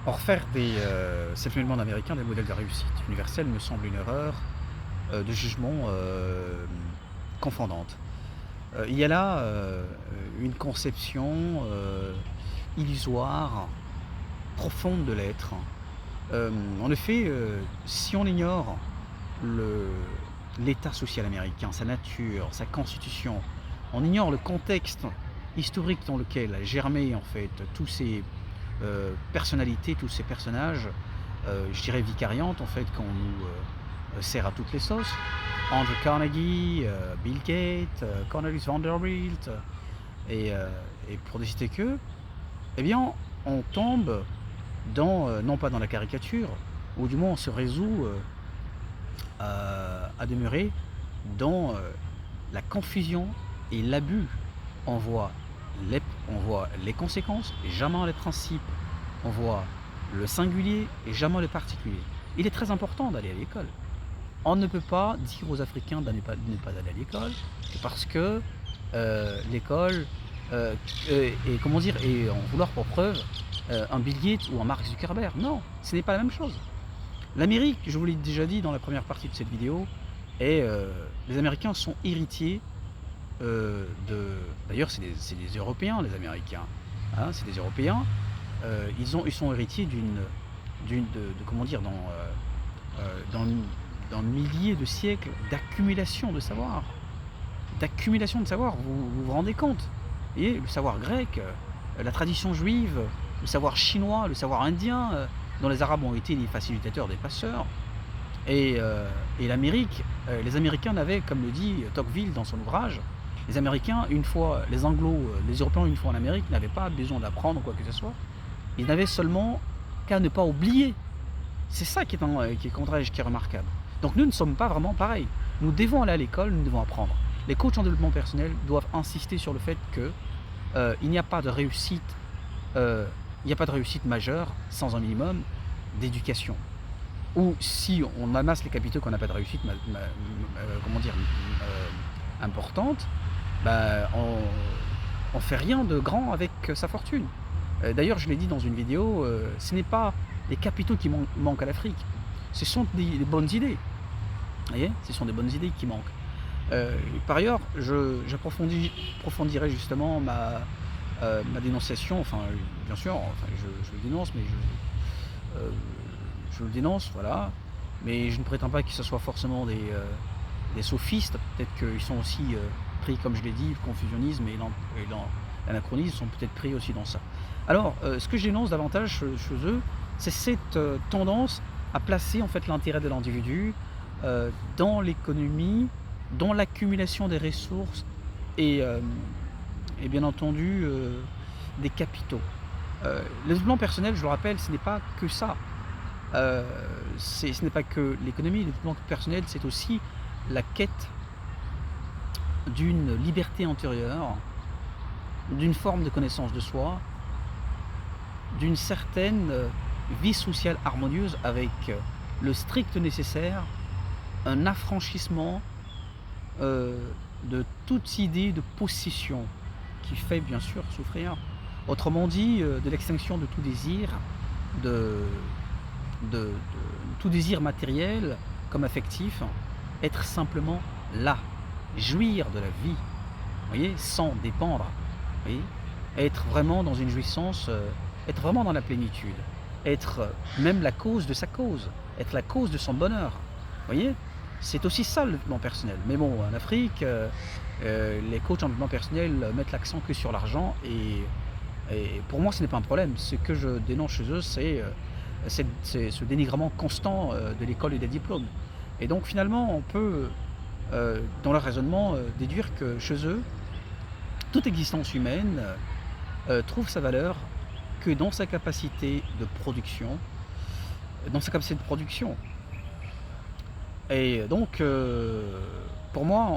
Or faire ces phénomènes américains des modèles de réussite universelle me semble une erreur de jugement confondante. Il y a là une conception illusoire, profonde de l'être. En effet, si on ignore le l'état social américain, sa nature, sa constitution, on ignore le contexte historique dans lequel a germé en fait tous ces personnalités, tous ces personnages, je dirais vicariantes en fait qu'on nous sert à toutes les sauces. Andrew Carnegie, Bill Gates, Cornelius Vanderbilt, et, euh, et pour ne citer que, eh bien, on tombe dans, non pas dans la caricature, ou du moins on se résout à demeurer dans la confusion et l'abus. On voit, on voit les conséquences et jamais les principes. On voit le singulier et jamais le particulier. Il est très important d'aller à l'école. On ne peut pas dire aux Africains de ne pas aller à l'école parce que l'école et comment dire et en vouloir pour preuve un Bill Gates ou un Mark Zuckerberg. Non, ce n'est pas la même chose. L'Amérique, je vous l'ai déjà dit dans la première partie de cette vidéo, et les Américains sont héritiers de. D'ailleurs, c'est des Européens, les Américains. Hein, c'est des Européens. Ils sont héritiers de comment dire, dans, dans milliers de siècles d'accumulation de savoir. D'accumulation de savoir, vous vous rendez compte? Et le savoir grec, la tradition juive, le savoir chinois, le savoir indien, dont les Arabes ont été les facilitateurs des passeurs. Et l'Amérique, les Américains n'avaient, comme le dit Tocqueville dans son ouvrage, les Américains, une fois, les Anglo, les Européens, une fois en Amérique, n'avaient pas besoin d'apprendre quoi que ce soit. Ils n'avaient seulement qu'à ne pas oublier. C'est ça qui est contraire, qui est remarquable. Donc nous ne sommes pas vraiment pareils. Nous devons aller à l'école, nous devons apprendre. Les coachs en développement personnel doivent insister sur le fait que il n'y a pas de réussite, il n'y a pas de réussite majeure sans un minimum d'éducation. Ou si on amasse les capitaux qu'on n'a pas de réussite, comment dire, importante, bah, on fait rien de grand avec sa fortune. D'ailleurs, je l'ai dit dans une vidéo, ce n'est pas les capitaux qui manquent à l'Afrique, ce sont des bonnes idées. Vous voyez, ce sont des bonnes idées qui manquent. Par ailleurs, j'approfondirai justement ma dénonciation, enfin, bien sûr, enfin, je le dénonce, mais je le dénonce, voilà, mais je ne prétends pas que ce soit forcément des sophistes, peut-être qu'ils sont aussi pris, comme je l'ai dit, le confusionnisme et l'anachronisme sont peut-être pris aussi dans ça. Alors, ce que je dénonce davantage chez eux, c'est cette tendance à placer en fait l'intérêt de l'individu dans l'économie, dans l'accumulation des ressources et bien entendu des capitaux. Le développement personnel, je le rappelle, ce n'est pas que ça. Ce n'est pas que l'économie, le développement personnel, c'est aussi la quête d'une liberté intérieure, d'une forme de connaissance de soi, d'une certaine vie sociale harmonieuse avec le strict nécessaire, un affranchissement de toute idée de possession qui fait bien sûr souffrir. Autrement dit, de l'extinction de tout désir, de tout désir matériel comme affectif, être simplement là, jouir de la vie, vous voyez, sans dépendre, vous voyez, être vraiment dans une jouissance, être vraiment dans la plénitude, être même la cause de sa cause, être la cause de son bonheur, vous voyez, c'est aussi ça le développement personnel. Mais bon, en Afrique, les coachs en développement personnel mettent l'accent que sur l'argent et pour moi ce n'est pas un problème. Ce que je dénonce chez eux, c'est ce dénigrement constant de l'école et des diplômes. Et donc finalement, on peut, dans leur raisonnement, déduire que chez eux, toute existence humaine trouve sa valeur que dans sa capacité de production, Et donc, pour moi,